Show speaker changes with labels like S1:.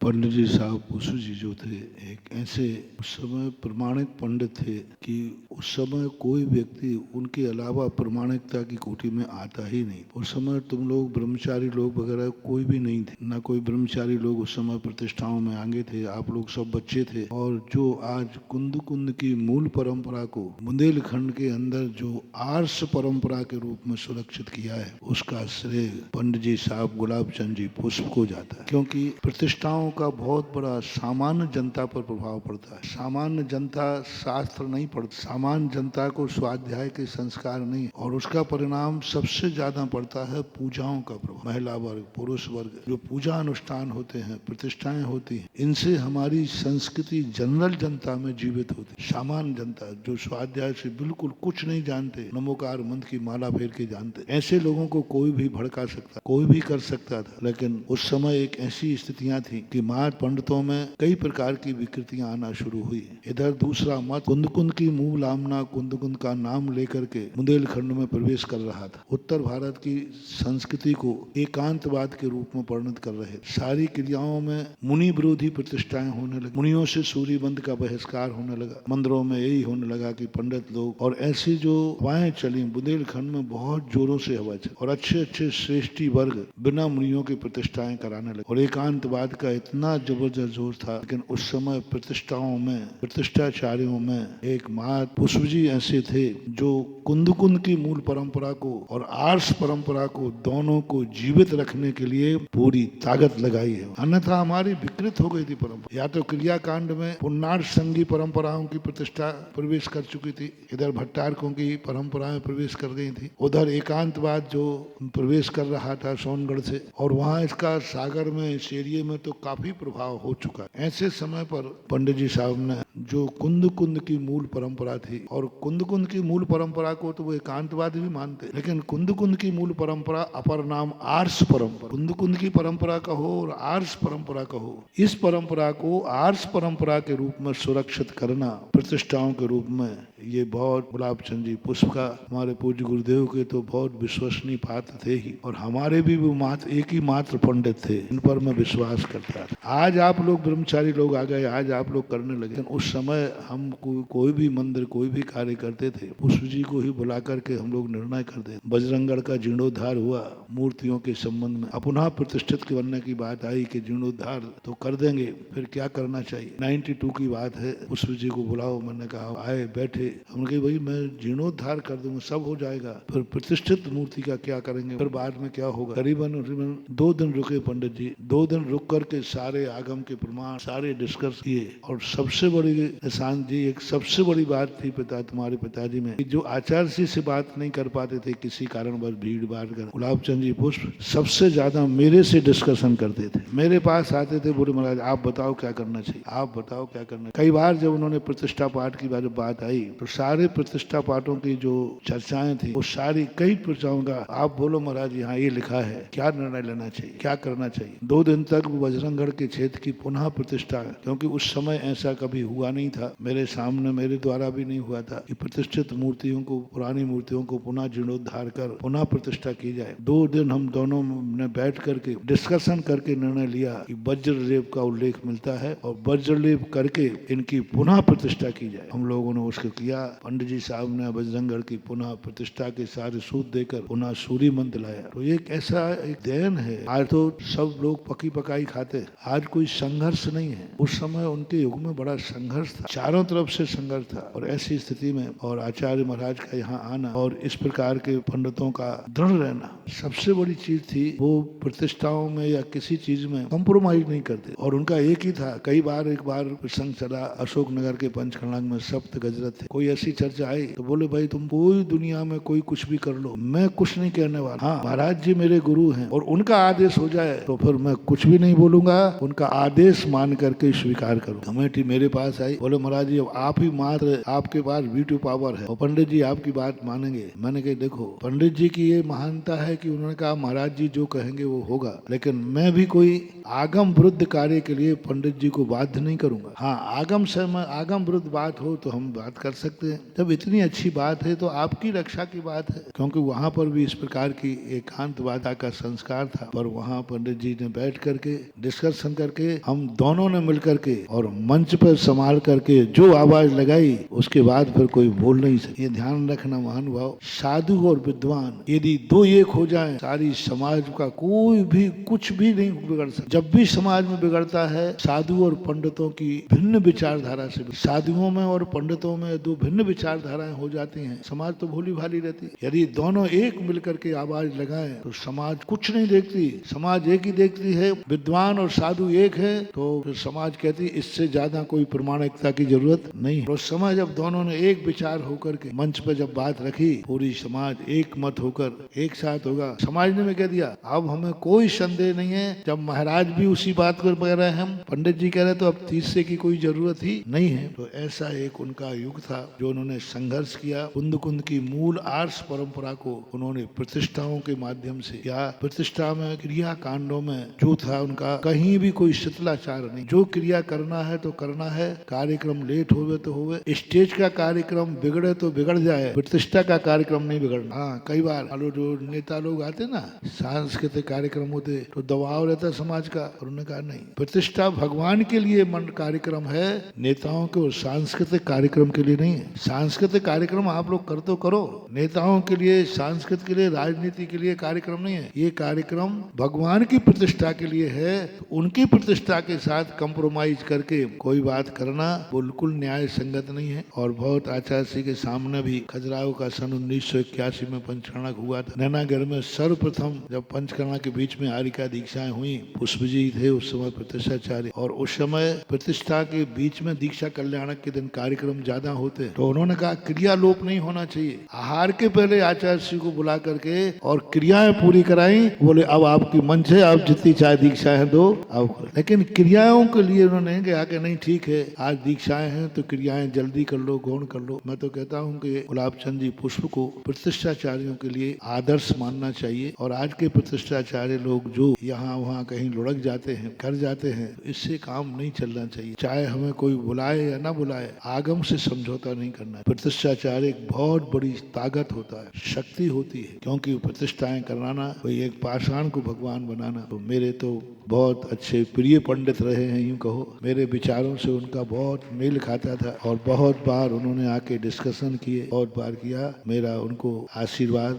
S1: पंडित जी साहब बसु जी जो थे एक ऐसे उस समय प्रमाणिक पंडित थे कि उस समय कोई व्यक्ति उनके अलावा प्रमाणिकता की कोटि में आता ही नहीं। उस समय तुम लोग ब्रह्मचारी लोग वगैरह कोई भी नहीं थे, ना कोई ब्रह्मचारी लोग उस समय प्रतिष्ठाओं में आगे थे। आप लोग सब बच्चे थे। और जो आज कुंद कुंद की मूल परंपरा को बुंदेलखंड के अंदर जो आर्ष परंपरा के रूप में सुरक्षित किया है, उसका श्रेय पंडित जी साहब गुलाब चंद जी पुष्प को जाता है। क्योंकि प्रतिष्ठाओं का बहुत बड़ा सामान्य जनता पर प्रभाव पड़ता है। सामान्य जनता शास्त्र नहीं पढ़ती, सामान्य जनता को स्वाध्याय के संस्कार नहीं, और उसका परिणाम सबसे ज्यादा पड़ता है पूजाओं का प्रभाव। महिला वर्ग, पुरुष वर्ग, जो पूजा अनुष्ठान होते हैं, प्रतिष्ठाएं होती हैं, इनसे हमारी संस्कृति जनरल जनता में जीवित होती है। सामान्य जनता जो स्वाध्याय से बिल्कुल कुछ नहीं जानते, नमोकार मंत्र की माला फेर के जानते, ऐसे लोगों को कोई भी भड़का सकता, कोई भी कर सकता था। लेकिन उस समय एक ऐसी स्थितियां थी कि महान पंडितों में कई प्रकार की विकृतियां आना शुरू हुई। इधर दूसरा मत कुंद कुंद की मूल आमना कुंद कुंद का नाम लेकर के बुंदेलखंड में प्रवेश कर रहा था। उत्तर भारत की संस्कृति को एकांतवाद के रूप में परिणत कर रहे। सारी क्रियाओं में मुनि विरोधी प्रतिष्ठाएं होने लगी। मुनियों से सूर्य मंत्र का बहिष्कार होने लगा। मंदिरों में यही होने लगा कि पंडित लोग, और ऐसी जो हवाएं चली बुंदेलखंड में बहुत जोरों से हवा चली, और अच्छे अच्छे श्रेष्ठी वर्ग बिना मुनियों की प्रतिष्ठाएं कराने लगे। और एकांतवाद का इतना जबरदस्त जोर था। लेकिन उस समय प्रतिष्ठाओं में, प्रतिष्ठाचार्यों में एक मात पुष्प जी ऐसे थे जो कुंद कुंद की मूल परंपरा को और आर्ष परंपरा को दोनों को जीवित रखने के लिए पूरी ताकत लगाई है। अन्यथा हमारी विकृत हो गई थी परंपरा। या तो क्रियाकांड में पुण्यार्थ संघी परंपराओं की प्रतिष्ठा प्रवेश कर चुकी थी, इधर भट्टारकों की परंपराएं प्रवेश कर गई थी, उधर एकांतवाद जो प्रवेश कर रहा था सोनगढ़ से, और वहाँ इसका सागर में, इस एरिए में तो काफी प्रभाव हो चुका है। ऐसे समय पर पंडित जी साहब ने जो कुंद कुंद की मूल परंपरा थी, और कुंद कुंद की मूल परंपरा को तो वो एकांतवाद भी मानते, लेकिन कुंद कुंद की मूल परंपरा अपर नाम आर्ष परंपरा, कुंद कुंद की परंपरा कहो और आर्ष परंपरा कहो, इस परंपरा को आर्ष परंपरा के रूप में सुरक्षित करना प्रतिष्ठाओं के रूप में, ये बहुत गुलाब चंद जी पुष्प का, हमारे पूज्य गुरुदेव के तो बहुत विश्वसनीय पात्र थे ही, और हमारे भी वो मात्र एक ही मात्र पंडित थे, इन पर मैं विश्वास करता था। आज आप लोग ब्रह्मचारी लोग आ गए, आज आप लोग करने लगे। उस समय हम कोई भी मंदिर, कोई भी कार्य करते थे, पुष्प जी को ही बुला करके हम लोग निर्णय करते। बजरंगगढ़ का जीर्णोद्धार हुआ मूर्तियों के संबंध में, पुनः प्रतिष्ठित करने की बात आई कि जीर्णोद्धार तो कर देंगे, फिर क्या करना चाहिए। 92 की बात है, पुष्प जी को बुलाओ। मैंने कहा, आए, बैठे, हमने कहा भाई मैं जीर्णोद्धार कर दूंगा, सब हो जाएगा, फिर प्रतिष्ठित मूर्ति का क्या करेंगे, फिर बाद में क्या होगा। करीबन 2 दिन रुके पंडित जी। 2 दिन रुक करके सारे आगम के प्रमाण सारे डिस्कस किए। और सबसे बड़ी निशान जी, एक सबसे बड़ी बात थी पिता, तुम्हारे पिताजी में, जो आचार्य से बात नहीं कर पाते थे किसी कारणवश, भीड़ भाड़ कर, गुलाब चंद जी पुष्प सबसे ज्यादा मेरे से डिस्कशन करते थे। मेरे पास आते थे, बोले महाराज आप बताओ क्या करना चाहिए, आप बताओ क्या करना। कई बार जब उन्होंने प्रतिष्ठा पाठ की बात आई, तो सारे प्रतिष्ठा पाठों की जो चर्चाएं थी, वो सारी कई प्रचारों का, आप बोलो महाराज यहाँ ये लिखा है, क्या निर्णय लेना चाहिए, क्या करना चाहिए। 2 दिन तक बजरंगगढ़ के क्षेत्र की पुनः प्रतिष्ठा, क्योंकि उस समय ऐसा कभी हुआ नहीं था, मेरे सामने, मेरे द्वारा भी नहीं हुआ था कि प्रतिष्ठित मूर्तियों को, पुरानी मूर्तियों को पुनः जीर्णोद्धार कर पुनः प्रतिष्ठा की जाए। 2 दिन हम दोनों ने बैठ करके डिस्कशन करके निर्णय लिया कि वज्रलेप का उल्लेख मिलता है, और वज्रलेप करके इनकी पुनः प्रतिष्ठा की जाए। हम लोगों ने उसको किया। पंडित जी साहब ने बजरंगगढ़ की पुनः प्रतिष्ठा के सारे सूत्र देकर पुनः सूर्य मंत्र लाया। तो एक ऐसा एक देन है। आज तो सब लोग पकी पकाई खाते, आज कोई संघर्ष नहीं है। उस समय उनके युग में बड़ा संघर्ष था, चारों तरफ से संघर्ष था। और ऐसी स्थिति में और आचार्य महाराज का यहाँ आना और इस प्रकार के पंडितों का दृढ़ रहना, सबसे बड़ी चीज थी। वो प्रतिष्ठाओं में या किसी चीज में कॉम्प्रोमाइज नहीं करते, और उनका एक ही था। कई बार, एक बार प्रसंग चला, अशोक नगर के पंचखंडांग में सप्त गजरत थे, कोई ऐसी चर्चा आई तो बोले भाई तुम कोई दुनिया में कोई कुछ भी कर लो, मैं कुछ नहीं कहने वाला। हाँ, महाराज जी मेरे गुरु हैं, और उनका आदेश हो जाए तो फिर मैं कुछ भी नहीं बोलूंगा, उनका आदेश मान करके स्वीकार करूँ। कमेटी मेरे पास आई, बोले महाराज जी अब आप ही मात्र, आपके पास वीटो पावर है, और पंडित जी आपकी बात मानेंगे। मैंने कहा देखो, पंडित जी की ये महानता है कि उन्होंने कहा महाराज जी जो कहेंगे वो होगा, लेकिन मैं भी कोई आगम विरुद्ध कार्य के लिए पंडित जी को बाध्य नहीं करूंगा। हाँ, आगम से आगम विरुद्ध बात हो तो हम बात कर सकते सकते हैं। जब इतनी अच्छी बात है तो आपकी रक्षा की बात है, क्योंकि वहाँ पर भी इस प्रकार की एकांतवादा का संस्कार था। पर वहाँ पंडित जी ने बैठ करके डिस्कशन करके हम दोनों ने मिल करके और मंच पर संभाल करके जो आवाज लगाई, उसके बाद फिर कोई बोल नहीं सके। ये ध्यान रखना महानुभाव, साधु और विद्वान यदि दो एक हो जाएं, सारी समाज का कोई भी कुछ भी नहीं बिगड़ सकता। जब भी समाज में बिगड़ता है साधु और पंडितों की भिन्न विचारधारा से, साधुओं में और पंडितों में दो भिन्न विचारधाराएं हो जाती हैं, समाज तो भोली भाली रहती है। यदि दोनों एक मिलकर के आवाज लगाएं तो समाज कुछ नहीं देखती, समाज एक ही देखती है। विद्वान और साधु एक है तो फिर समाज कहती है इससे ज्यादा कोई प्रमाणिकता की जरूरत नहीं है। उस समय जब दोनों ने एक विचार होकर के मंच पर जब बात रखी, पूरी समाज एक मत होकर एक साथ होगा। समाज ने में कह दिया अब हमें कोई संदेह नहीं है, जब महाराज भी उसी बात को कह रहे हैं, हम पंडित जी कह रहे तो अब तीसरे की कोई जरूरत ही नहीं है। तो ऐसा एक उनका युग था जो उन्होंने संघर्ष किया। कुंद कुंद की मूल आर्ष परंपरा को उन्होंने प्रतिष्ठाओं के माध्यम से, या प्रतिष्ठा में क्रिया कांडों में जो था उनका, कहीं भी कोई शिथिलाचार नहीं। जो क्रिया करना है तो करना है, कार्यक्रम लेट होवे तो होवे, स्टेज का कार्यक्रम बिगड़े तो बिगड़ जाए, प्रतिष्ठा का कार्यक्रम नहीं बिगड़ना। हाँ, कई बार जो नेता लोग आते ना, सांस्कृतिक कार्यक्रम होते तो दबाव रहता समाज का, और उन्होंने कहा नहीं, प्रतिष्ठा भगवान के लिए कार्यक्रम है, नेताओं के और सांस्कृतिक कार्यक्रम के लिए नहीं है। सांस्कृतिक कार्यक्रम आप लोग कर तो करो, नेताओं के लिए, सांस्कृतिक के लिए, राजनीति के लिए कार्यक्रम नहीं है। ये कार्यक्रम भगवान की प्रतिष्ठा के लिए है। उनकी प्रतिष्ठा के साथ कंप्रोमाइज करके कोई बात करना बिल्कुल न्याय संगत नहीं है। और बहुत आचार्य श्री के सामने भी खजुराहो का सन 1981 में पंचकर्णक हुआ था। नैनागढ़ में सर्वप्रथम जब पंचकर्णा के बीच में आरिका दीक्षाएं हुई, पुष्प जी थे उस समय प्रतिष्ठाचार्य, और उस समय प्रतिष्ठा के बीच में दीक्षा कल्याणक के दिन कार्यक्रम ज्यादा होते, तो उन्होंने कहा क्रियालोप नहीं होना चाहिए। आहार के पहले आचार्य श्री को बुला करके और क्रियाएं पूरी कराई, बोले अब आपकी मंच है, आप जितनी चाहे दीक्षाएं दो आप। लेकिन क्रियाओं के लिए उन्होंने कहा कि नहीं ठीक है, आज दीक्षाएं हैं तो क्रियाएं जल्दी कर लो, गौण कर लो। मैं तो कहता हूँ कि गुलाब चंद जी पुष्प को प्रतिष्ठाचार्यों के लिए आदर्श मानना चाहिए। और आज के प्रतिष्ठाचार्य लोग जो यहाँ वहाँ कहीं लुढ़क जाते हैं, कर जाते हैं, इससे काम नहीं चलना चाहिए। चाहे हमें कोई बुलाए या ना बुलाए, आगम से समझौता नहीं करना है। प्रतिष्ठाचार्य एक बहुत बड़ी ताकत होता है, शक्ति होती है, क्योंकि प्रतिष्ठाएं कराना, कोई एक पाषाण को भगवान बनाना। तो मेरे तो बहुत अच्छे प्रिय पंडित रहे हैं, यूँ कहो मेरे विचारों से उनका बहुत मेल खाता था, और बहुत बार उन्होंने आके डिस्कशन किए, बहुत बार किया। मेरा उनको आशीर्वाद